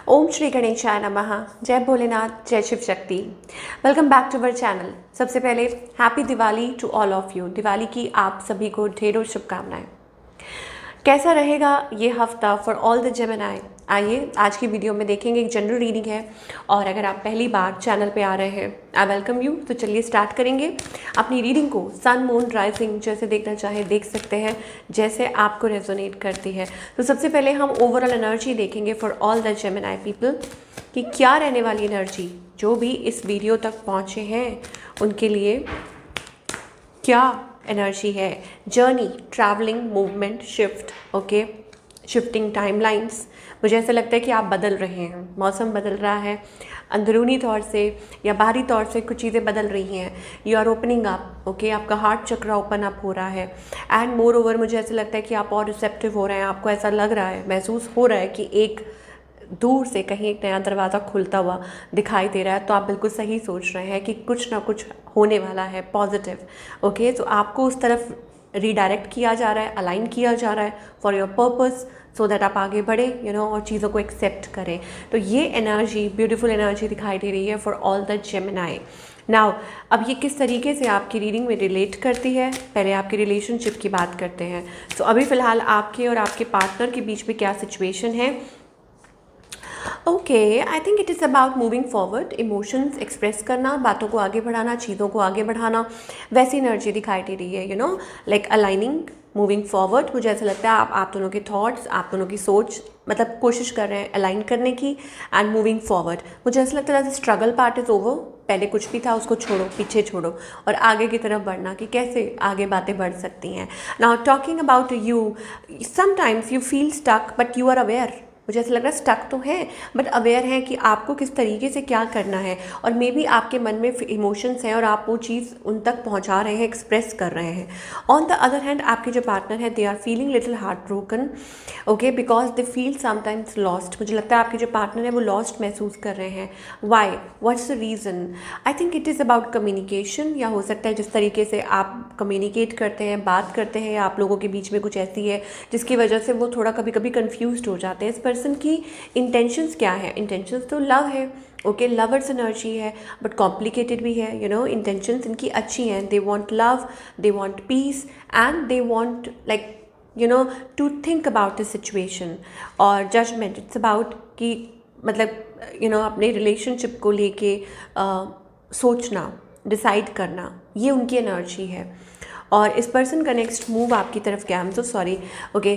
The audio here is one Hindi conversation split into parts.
ओम श्री गणेशाय नमः। जय भोलेनाथ, जय Shiv Shakti. Welcome back to our channel. सबसे पहले happy Diwali to all of you. Diwali की आप सभी को ढेरों शुभकामनाएं। कैसा रहेगा ये हफ्ता फॉर ऑल द जेमिनी? आइए आज की वीडियो में देखेंगे। एक जनरल रीडिंग है और अगर आप पहली बार चैनल पे आ रहे हैं, आई वेलकम यू। तो चलिए स्टार्ट करेंगे अपनी रीडिंग को। सन मून राइजिंग जैसे देखना चाहे देख सकते हैं, जैसे आपको रेजोनेट करती है। तो सबसे पहले हम ओवरऑल एनर्जी देखेंगे for all the Gemini people कि क्या रहने वाली एनर्जी जो भी इस वीडियो तक पहुँचे हैं उनके लिए क्या एनर्जी है। Journey, travelling, movement, shift, okay, shifting timelines. मुझे ऐसा लगता है कि आप बदल रहे हैं, मौसम बदल रहा है, अंदरूनी तौर से या बाहरी तौर से कुछ चीज़ें बदल रही हैं। You are opening up, okay, आपका हार्ट चक्र ओपन अप हो रहा है। एंड मोर ओवर मुझे ऐसा लगता है कि आप और रिसेप्टिव हो रहे हैं। आपको ऐसा लग रहा है, महसूस हो रहा है कि एक दूर से कहीं एक नया दरवाज़ा खुलता हुआ दिखाई दे रहा है। तो आप बिल्कुल सही सोच रहे हैं कि कुछ ना कुछ होने वाला है पॉजिटिव, ओके। तो आपको उस तरफ रीडायरेक्ट किया जा रहा है, अलाइन किया जा रहा है for your purpose, so that आप आगे बढ़े, और चीज़ों को एक्सेप्ट करें। तो ये एनर्जी, ब्यूटीफुल एनर्जी दिखाई दे रही है for all the Gemini. Now अब ये किस तरीके से आपकी रीडिंग में रिलेट करती है, पहले आपकी रिलेशनशिप की बात करते हैं। तो अभी फ़िलहाल आपके और आपके पार्टनर के बीच में क्या सिचुएशन है? Okay, I think it is about moving forward, emotions express करना, बातों को आगे बढ़ाना, चीज़ों को आगे बढ़ाना, वैसी एनर्जी दिखाई दे रही है। Like aligning, moving forward. मुझे ऐसा लगता है आप दोनों के थॉट्स, आप दोनों की सोच, मतलब कोशिश कर रहे हैं अलाइन करने की एंड मूविंग फॉरवर्ड। मुझे ऐसा लगता है स्ट्रगल पार्ट इज़ ओवर। पहले कुछ भी था उसको छोड़ो, पीछे छोड़ो और आगे की तरफ बढ़ना कि कैसे आगे बातें बढ़ सकती हैं। Now talking about you, sometimes you feel stuck but you are aware. मुझे ऐसा लग रहा है स्टक तो है बट अवेयर है कि आपको किस तरीके से क्या करना है, और मे बी आपके मन में इमोशंस हैं और आप वो चीज़ उन तक पहुंचा रहे हैं, एक्सप्रेस कर रहे हैं। ऑन द अदर हैंड आपके जो पार्टनर है, they are feeling little heart broken, okay, because they feel sometimes lost. मुझे लगता है आपके जो पार्टनर है वो लॉस्ट महसूस कर रहे हैं। Why, what's the reason? I think it is about communication, या हो सकता है जिस तरीके से आप कम्युनिकेट करते हैं, बात करते हैं, या आप लोगों के बीच में कुछ ऐसी है जिसकी वजह से वो थोड़ा कभी कभी कन्फ्यूज हो जाते हैं। पर्सन की इंटेंशंस क्या है? इंटेंशंस तो लव है, ओके, लवर्स एनर्जी है बट कॉम्प्लिकेटेड भी है। इंटेंशंस इनकी अच्छी हैं। They want love, they want peace and they want like to think about the situation. और जजमेंट, इट्स अबाउट कि मतलब अपने रिलेशनशिप को लेके सोचना, डिसाइड करना, ये उनकी एनर्जी है। और इस पर्सन का नेक्स्ट मूव आपकी तरफ क्या है? I am so sorry, okay,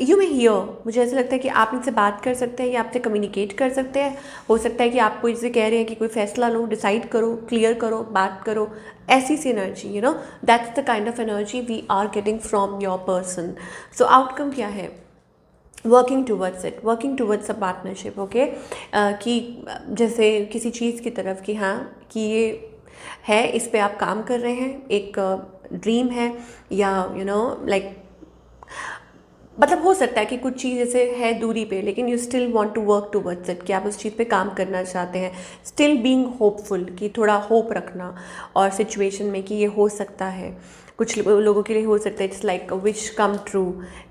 you may here. मुझे ऐसा लगता है कि आप इनसे बात कर सकते हैं या आपसे कम्युनिकेट कर सकते हैं। हो सकता है कि आपको इसे कह रहे हैं कि कोई फैसला लो, डिसाइड करो, क्लियर करो, बात करो, ऐसी सी energy, that's the kind of energy we are getting from your person. So outcome क्या है? Working towards it, working towards a partnership, okay, कि जैसे किसी चीज़ की तरफ कि हाँ कि ये है, इस पे आप काम कर रहे हैं, एक ड्रीम है, या लाइक मतलब हो सकता है कि कुछ चीज़ जैसे है दूरी पे, लेकिन you still want to work towards it, कि आप उस चीज़ पे काम करना चाहते हैं। स्टिल बीइंग होपफुल, कि थोड़ा होप रखना और सिचुएशन में कि ये हो सकता है। कुछ लोगों के लिए हो सकता है it's like wish come true,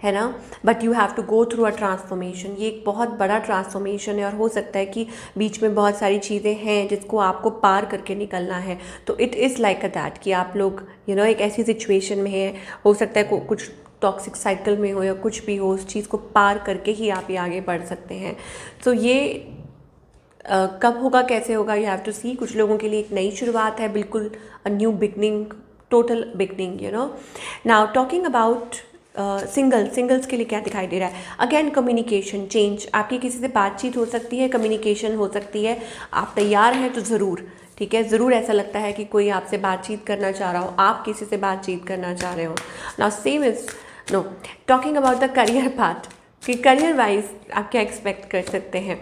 है ना, but you have to go through a transformation. ये एक बहुत बड़ा ट्रांसफॉर्मेशन है और हो सकता है कि बीच में बहुत सारी चीज़ें हैं जिसको आपको पार करके निकलना है। तो it is like a that कि आप लोग एक ऐसी सिचुएशन में है, हो सकता है कुछ टॉक्सिक साइकिल में हो या कुछ भी हो, उस चीज़ को पार करके ही आप ये आगे बढ़ सकते हैं। तो ये कब होगा, कैसे होगा, यू हैव टू सी। कुछ लोगों के लिए एक नई शुरुआत है, बिल्कुल a new beginning, total beginning, now talking about singles के लिए क्या दिखाई दे रहा है? अगेन कम्युनिकेशन, चेंज, आपकी किसी से बातचीत हो सकती है, कम्युनिकेशन हो सकती है। आप तैयार हैं तो ज़रूर, ठीक है, ज़रूर ऐसा लगता है कि कोई आपसे बातचीत करना चाह रहा हो, आप किसी से बातचीत करना चाह रहे हो। Now same is know talking about the career part, कि करियर वाइज आप क्या एक्सपेक्ट कर सकते हैं?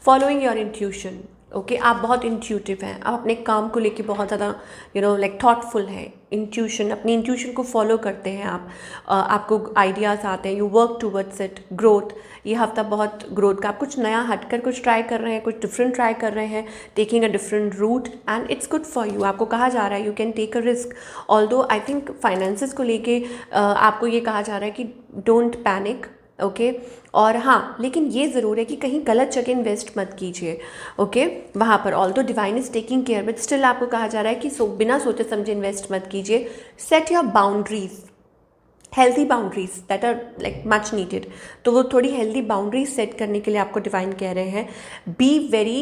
फॉलोइंग योर इंट्यूशन, ओके, आप बहुत इंट्यूटिव हैं, आप अपने काम को लेके बहुत ज़्यादा लाइक थॉटफुल हैं। इंट्यूशन, अपनी इंट्यूशन को फॉलो करते हैं आप, आपको आइडियाज़ आते हैं, you work towards it. Growth, ये हफ्ता बहुत ग्रोथ का, आप कुछ नया हटकर कुछ ट्राई कर रहे हैं, कुछ डिफरेंट ट्राई कर रहे हैं, taking a different route and it's good for you. आपको कहा जा रहा है you can take a risk. Although I think finances को लेके आपको ये कहा जा रहा है कि डोंट पैनिक, ओके। और हाँ, लेकिन ये ज़रूर है कि कहीं गलत जगह इन्वेस्ट मत कीजिए, ओके। वहाँ पर although divine is taking care, but still आपको कहा जा रहा है कि बिना सोचे समझे इन्वेस्ट मत कीजिए। Set your boundaries, healthy boundaries that are like much needed. तो वो थोड़ी हेल्दी बाउंड्रीज सेट करने के लिए आपको डिवाइन कह रहे हैं, be very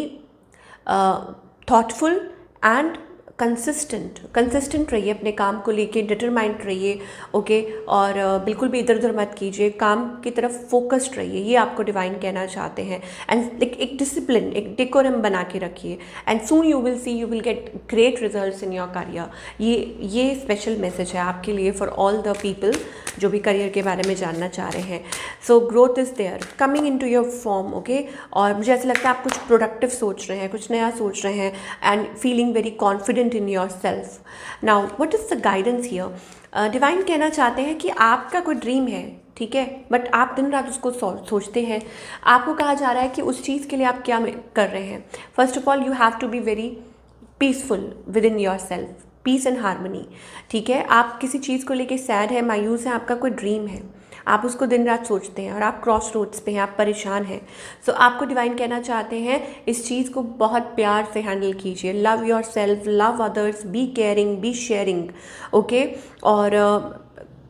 thoughtful and consistent रहिए अपने काम को लेके, डिटरमाइंड रहिए, ओके। और बिल्कुल भी इधर उधर मत कीजिए, काम की तरफ फोकस्ड रहिए, ये आपको डिवाइन कहना चाहते हैं। एंड लाइक एक डिसिप्लिन, एक डेकोरम बना के रखिए, and soon you will see, you will get great results in your career. ये स्पेशल मैसेज है आपके लिए फॉर ऑल द पीपल जो भी करियर के बारे में जानना चाह रहे हैं। So growth is there coming into your form, okay. और मुझे ऐसा लगता है आप कुछ प्रोडक्टिव सोच रहे हैं, कुछ नया सोच रहे हैं, and feeling very confident in yourself. Now what is the guidance here? Divine कहना चाहते हैं कि आपका कोई ड्रीम है, ठीक है, बट आप दिन रात उसको सोचते हैं। आपको कहा जा रहा है कि उस चीज़ के लिए आप क्या कर रहे हैं। First of all you have to be very peaceful within yourself, peace and harmony, ठीक है। आप किसी चीज़ को लेके सैड है, मायूस है, आपका कोई ड्रीम है, आप उसको दिन रात सोचते हैं और आप क्रॉस रोड्स पे हैं, आप परेशान हैं। सो आपको डिवाइन कहना चाहते हैं इस चीज़ को बहुत प्यार से हैंडल कीजिए। Love yourself, love others, be caring, be sharing, okay. और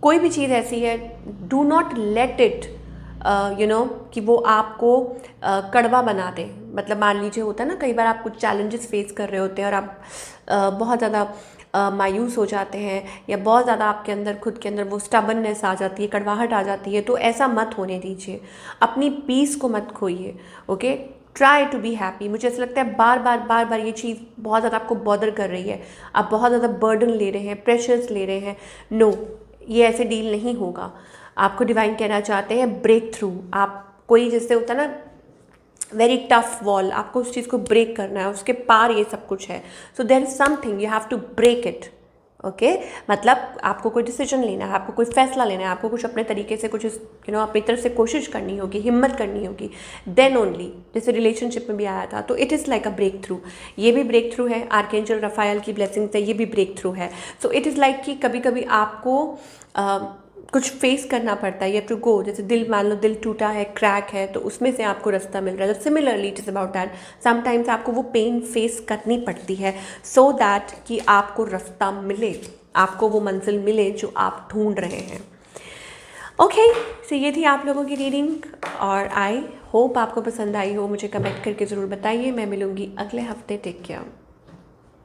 कोई भी चीज़ ऐसी है, डू नॉट लेट इट कि वो आपको कड़वा बना दे। मतलब मान लीजिए होता है ना, कई बार आप कुछ चैलेंजेस फेस कर रहे होते हैं और आप बहुत ज़्यादा मायूस हो जाते हैं, या बहुत ज़्यादा आपके अंदर खुद के अंदर वो स्टबननेस आ जाती है, कड़वाहट आ जाती है। तो ऐसा मत होने दीजिए, अपनी पीस को मत खोइए, okay. Try to be happy. मुझे ऐसा लगता है बार बार ये चीज़ बहुत ज़्यादा आपको बॉदर कर रही है, आप बहुत ज़्यादा बर्डन ले रहे हैं, प्रेशर्स ले रहे हैं। नो, ये ऐसे डील नहीं होगा। आपको डिवाइन कहना चाहते हैं ब्रेक थ्रू। आप कोई जैसे होता है ना वेरी टफ वॉल, आपको उस चीज़ को ब्रेक करना है, उसके पार ये सब कुछ है। So there is something you have to break it, okay. मतलब आपको कोई डिसीजन लेना है, आपको कोई फैसला लेना है, आपको कुछ अपने तरीके से कुछ अपनी तरफ से कोशिश करनी होगी, हिम्मत करनी होगी, देन ओनली। जैसे रिलेशनशिप में भी आया था, तो it is like a breakthrough. ये भी ब्रेक थ्रू है, आर्कएंजल रफायल की ब्लेसिंग से ये भी ब्रेक थ्रू है। सो इट इज़ लाइक कि कभी कभी आपको कुछ फेस करना पड़ता है, ये टू गो। जैसे दिल, मान लो दिल टूटा है, क्रैक है, तो उसमें से आपको रास्ता मिल रहा है। Similarly it is about that, sometimes आपको वो पेन फेस करनी पड़ती है सो दैट कि आपको रास्ता मिले, आपको वो मंजिल मिले जो आप ढूंढ रहे हैं, ओके। सो ये थी आप लोगों की रीडिंग, और आई होप आपको पसंद आई हो। मुझे कमेंट करके ज़रूर बताइए। मैं मिलूँगी अगले हफ्ते। Take care.